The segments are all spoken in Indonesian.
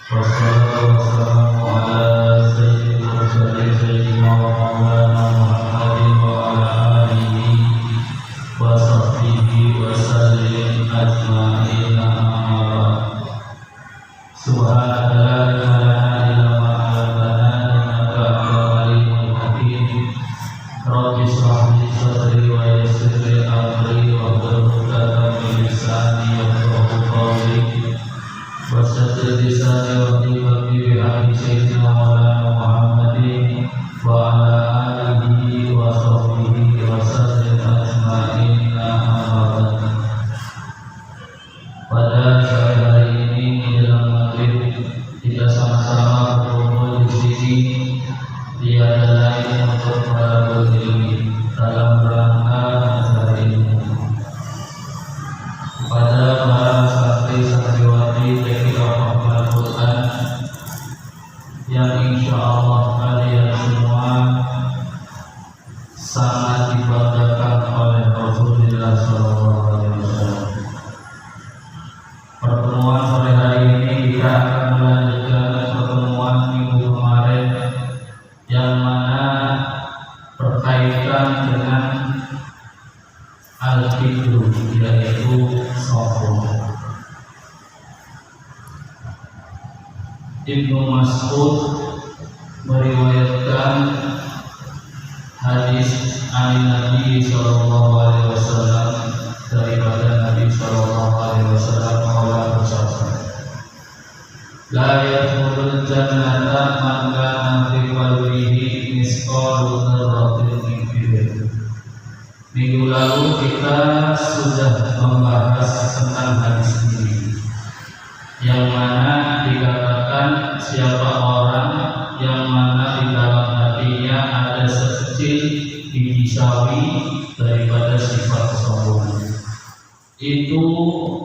Wassalatu wassalamu ala sayyidil mursalin sayyidina wa maulana Muhammadin wa ala alihi wa sahbihi wa sallim ajma'in amma ba'd. Subhanallah la ilaha illa ma 'allamtana innaka antal alimul hakim. Rabbi shrah li sadri wa yassir li amri wahlul 'uqdatam min lisani yafqahu qawli. Wassalamu lisani wa qilbi bi'ahdi sayyidina maulana Muhammadin wa ala alihi wa sahbihi wa sallim ajma'in amma ba'd. Pada sore hari ini menjelang maghrib kita sama-sama berkumpul di sini tiada lain untuk menuntut ilmu dalam rangka mencari ilmu. Kepada para santri santriwati TPA Al-Quran yang insya Allah kalian semua sangat dibanggakan oleh Rasulullah SAW. Pertemuan sore hari ini kita akan melanjutkan pertemuan minggu kemarin yang mana berkaitan dengan al-kibru, yaitu sombong. Ibnu Mas'ud meriwayatkan hadis Nabi Sallallahu Alaihi Wasallam daripada Nabi Sallallahu Alaihi Wasallam bahwa bersabda, la yadkhulul jannata man kana fi qalbihi misqalu dzarratin min kibr. Minggu lalu kita sudah membahas tentang hadis ini, yang mana dikatakan siapa orang yang mana di dalam hatinya ada sekecil biji sawi daripada sifat kesombongan. Itu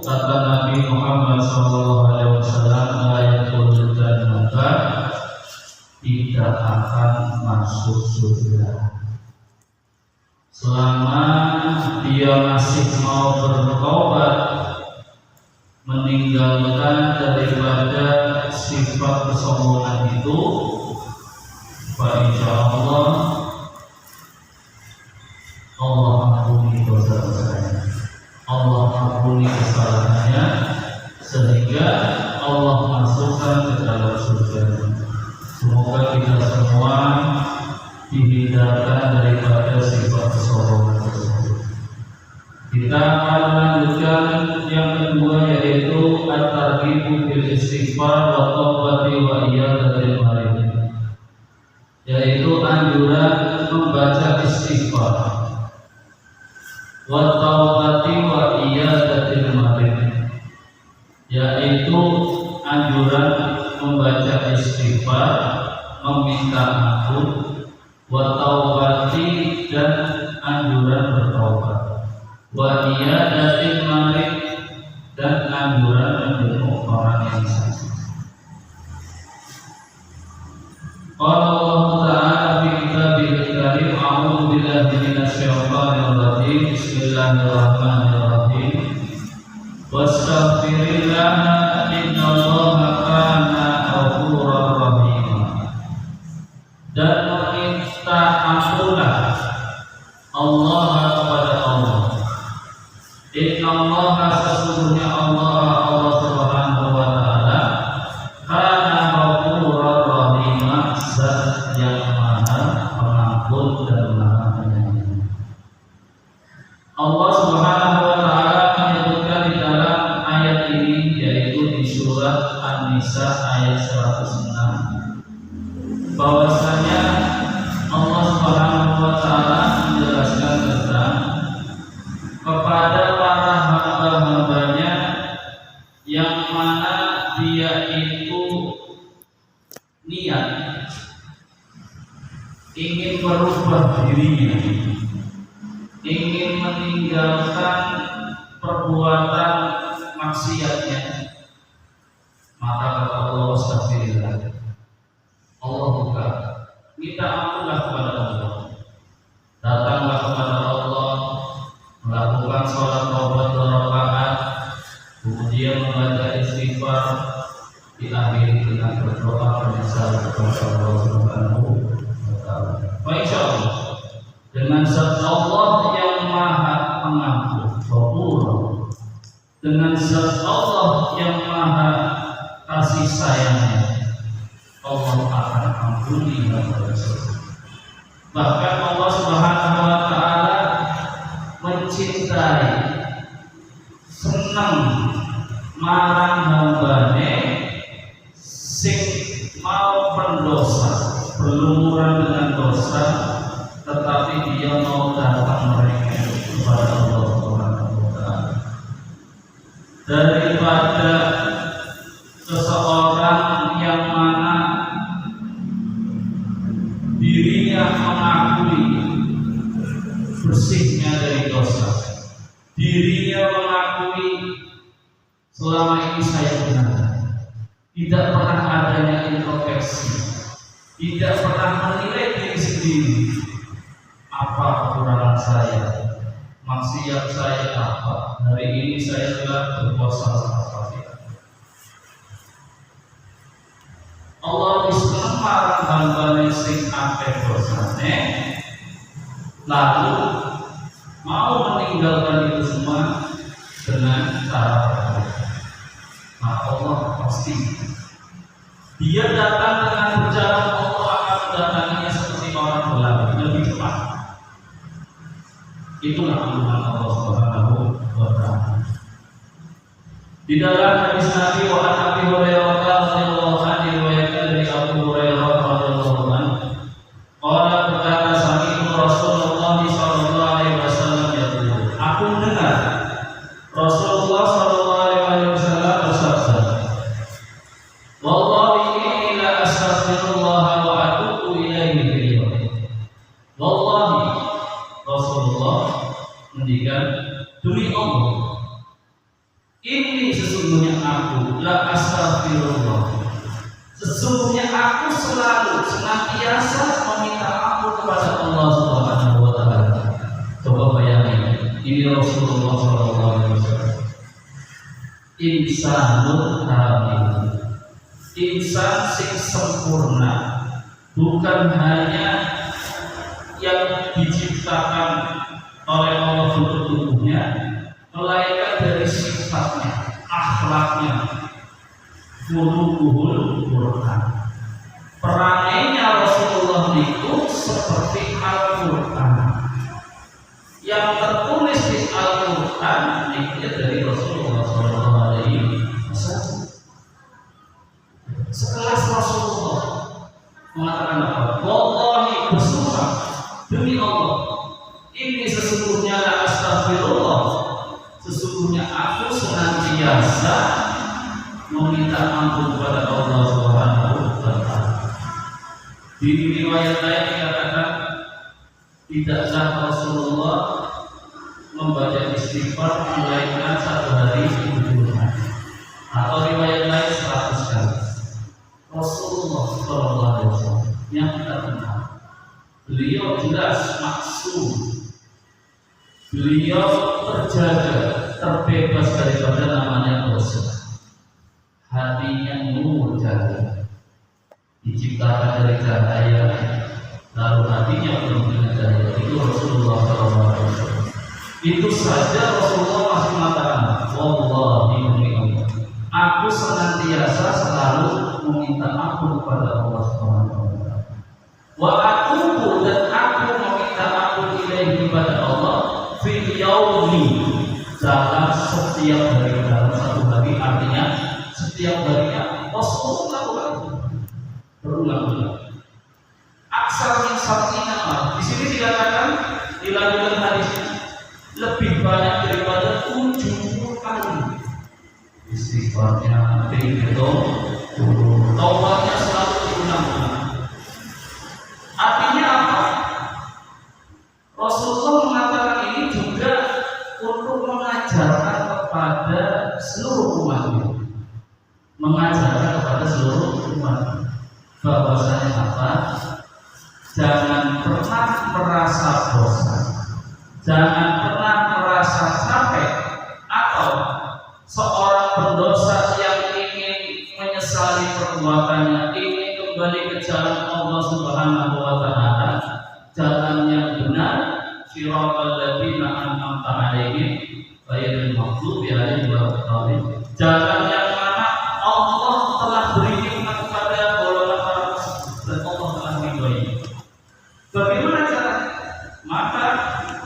kata Nabi Muhammad SAW, ayatul jannah, tidak akan masuk surga selama dia masih mau bertobat, meninggalkan daripada sifat kesombongan itu. Insya Allah ampuni dosa-dosanya, Allah ampuni kesalahannya, sehingga Allah masukkan ke dalam surga. Semoga kita semua dihindarkan daripada sifat kesombongan tersebut. Kita akan melanjutkan yang kedua, yaitu at-targhibu bil istighfar wa taubati wa iyadatil marid, yaitu anjuran membaca istighfar wa taubati wa iyadatil marid, yaitu anjuran membaca istighfar, meminta ampun, wa taubati, dan anjuran bertaubat, wa iyadatil marid, dan anjuran menjenguk orang yang sakit. Allah Ta'ala fi kitabihil karim, a'udzu billahi minasyaitonir rajim, bismillahirrahmanirrahim, wastaghfirillah innallaha kana ghafurur rahim. Dan meminta ampunlah Allah kepada Allah. Innallaha, sesungguhnya Allah Subhanahu wa Ta'ala, kana ghafurur rahim, zat yang maha pengampun dan maha penyayang. Allah Subhanahu wa Ta'ala menyebutkan di dalam ayat ini, yaitu di surat An-Nisa ayat 106, bahwasanya Allah Subhanahu wa Ta'ala menjelaskan tentang kepada para hamba-hambanya yang mana dia itu niat ingin merubah dirinya, ingin meninggalkan perbuatan maksiatnya, maka kata Allah, astagfirullah, Allah buka, minta ampunlah kepada Allah, datanglah kepada Allah, melakukan sholat taubat 2 rakaat, kemudian membaca istighfar, diakhiri dengan berdoa menyesal kepada Allah Subhanahu wa Ta'ala. Insyaallah dengan zat Allah yang Maha Pengampun, Ghafur, dengan zat Allah yang Maha Kasih Sayangnya, Allah akan ampuni hamba tersebut. Bahkan Allah Subhanahu wa Ta'ala mencintai, senang marang hambane sing mau pendosa, berlumuran dengan dosa, tetapi dia mau datang mereka kepada Allah Subhanahu wa Ta'ala. Daripada seseorang yang mana dirinya mengakui bersihnya dari dosa, dirinya mengakui selama ini saya benar, tidak pernah adanya introspeksi, tidak pernah menilai diri sendiri, apa kekurangan saya, maksiat saya apa, hari ini saya telah berbuat salah apa tidak. Allah bisa marang hambane sing akeh dosane, lalu mau meninggalkan itu semua dengan cara berbeda. Nah, Allah pasti dia datang dengan berjalan, Allah akan mendatanginya seperti orang berlari lebih cepat. Itulah Tuhan Allah Subhanahu wa Ta'ala. Di dalam hadis Nabi wa Abi Hurairah radhiyallahu anhu riwayatkan dari Abu Hurairah radhiyallahu anhu, qala berkata sami'tu Rasulullah sallallahu alaihi wasallam yaqul, aku mendengar Rasulullah sallallahu alaihi wasallam bersabda, wallahi inni la astaghfirullah wa atubu ilaihi fil yawm. Wallahi, Rasulullah mendikan, demi Allah, ini sesungguhnya aku la astaghfirullah, sesungguhnya aku selalu senantiasa meminta ampun kepada Allah Subhanahu wa Ta'ala. Coba bayangin, ini Rasulullah SAW, insanul kamil, insan sing sempurna, bukan hanya yang diciptakan oleh Allah bentuk tubuhnya, melainkan dari sifatnya, akhlaknya, khuluquhul Quran. Peranainya Rasulullah itu seperti Al-Quran. Yang tertulis di Al-Quran itu dari Rasulullah SAW. Sekelas Rasulullah mengatakan apa? Wallahi, bersumpah demi Allah, ini sesungguhnya la astaghfirullah, sesungguhnya aku senantiasa meminta ampun kepada Allah Subhanahu wa Ta'ala. Di riwayat lain dikatakan, tidaklah Rasulullah membaca istighfar melainkan satu hari 70 hari, atau riwayat lain 100 kali. Rasulullah SAW yang kita kenal, beliau jelas maksum, beliau terjaga, terbebas daripada namanya dosa. Hatinya nur cahaya, diciptakan dari cahaya, lalu hatinya penuh dengan cahaya. Itu Rasulullah SAW. Itu saja Rasulullah masih mengatakan, wallahi, aku senantiasa selalu meminta ampun kepada Allah Subhanahu wa Ta'ala. Wa atubu, dan aku meminta ampun ilaihi kepada Allah fil yaumi, dalam setiap hari, dalam satu hari, artinya setiap harinya Rasulullah berulang-ulang. Aksar min sab'ina mal. Di sini dikatakan, dilanjutkan hadis ini, lebih banyak daripada 70 kali. Istighfarnya dihitung, taubatnya selalu diulang-ulang. Artinya apa? Rasulullah mengatakan ini juga untuk mengajarkan kepada seluruh umatnya, mengajarkan kepada seluruh umat bahwasanya apa? Jangan pernah merasa bosan, jangan pernah merasa capek, atau seorang pendosa yang ingin menyesal menyesali perbuatannya, ingin kembali ke jalan Allah Subhanahu wa taala, jalan yang benar, siratal ladzina an'amta 'alaihim ghairil maghdubi 'alaihim waladdallin. Jalan yang mana Allah telah beri nikmat kepada golongan orang tersebut dan Allah telah ridhoi. Bagaimana cara? Maka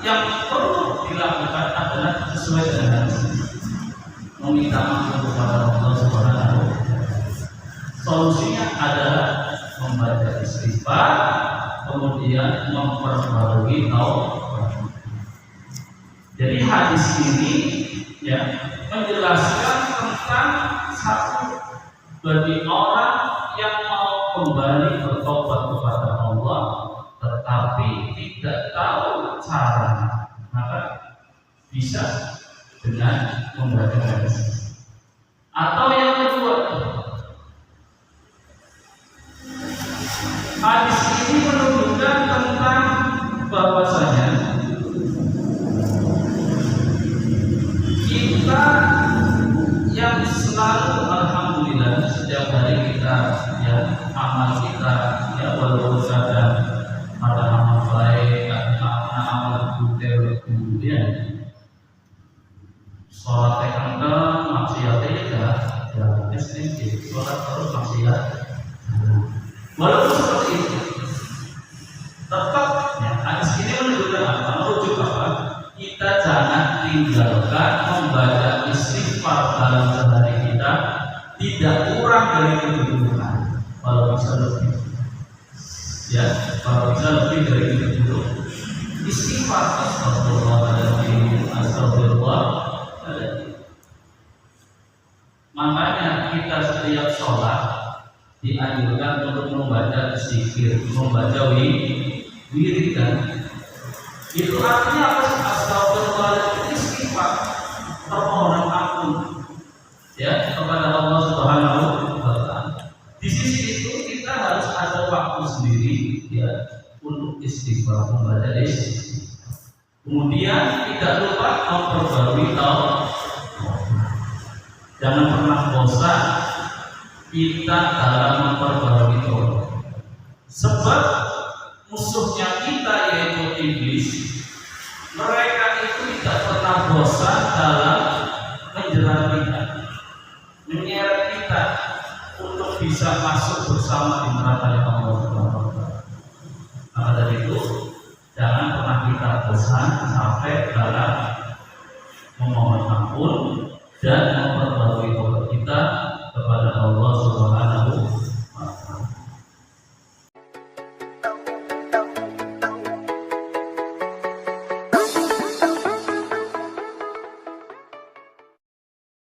yang perlu dilakukan adalah sesuai dengan hadis, meminta maaf kepada Allah Subhanahu wa taala. Solusinya adalah membaca istighfar, kemudian memperbarui taubat. Jadi hadis ini ya menjelaskan tentang satu, bagi orang yang mau kembali bertobat kepada Allah tetapi tidak tahu cara, maka bisa dengan membaca hadis. Atau yang kedua, hadis ini menunjukkan tentang bahwasanya kita yang selalu alhamdulillah setiap hari kita ya amal kita ya walaupun ada amal baik, ada amal buruk, kemudian sholat kencang, maksiatnya ya sedikit, sholat terus maksiat. Walaupun seperti itu, tetap ya, hadis ini menunjukkan apa? Merujuk apa? Kita jangan tinggalkan membaca istighfar dalam sehari kita, tidak kurang dari 70, kalau bisa lebih. Ya, kalau bisa lebih dari 70 istighfar, astagfirullahaladzim, astagfirullahaladzim. Makanya kita setiap sholat dianjurkan untuk membaca zikir, membaca wiridan. Itu artinya apa? Astagfirullahaladzim, istighfar, permohonan ampun ya kepada Allah Subhanahu wa taala. Di sisi itu kita harus ada waktu sendiri ya untuk istighfar, membaca istighfar. Kemudian tidak lupa memperbarui taubat. Jangan pernah bosan kita dalam memperbarui taubat. Sebab musuhnya kita yaitu iblis, mereka itu tidak pernah bosan dalam menjerat kita, menyeret kita untuk bisa masuk bersama di neraka Allah Subhanahu wa taala. Maka dari itu jangan pernah kita bosan sampai dalam memohon ampun dan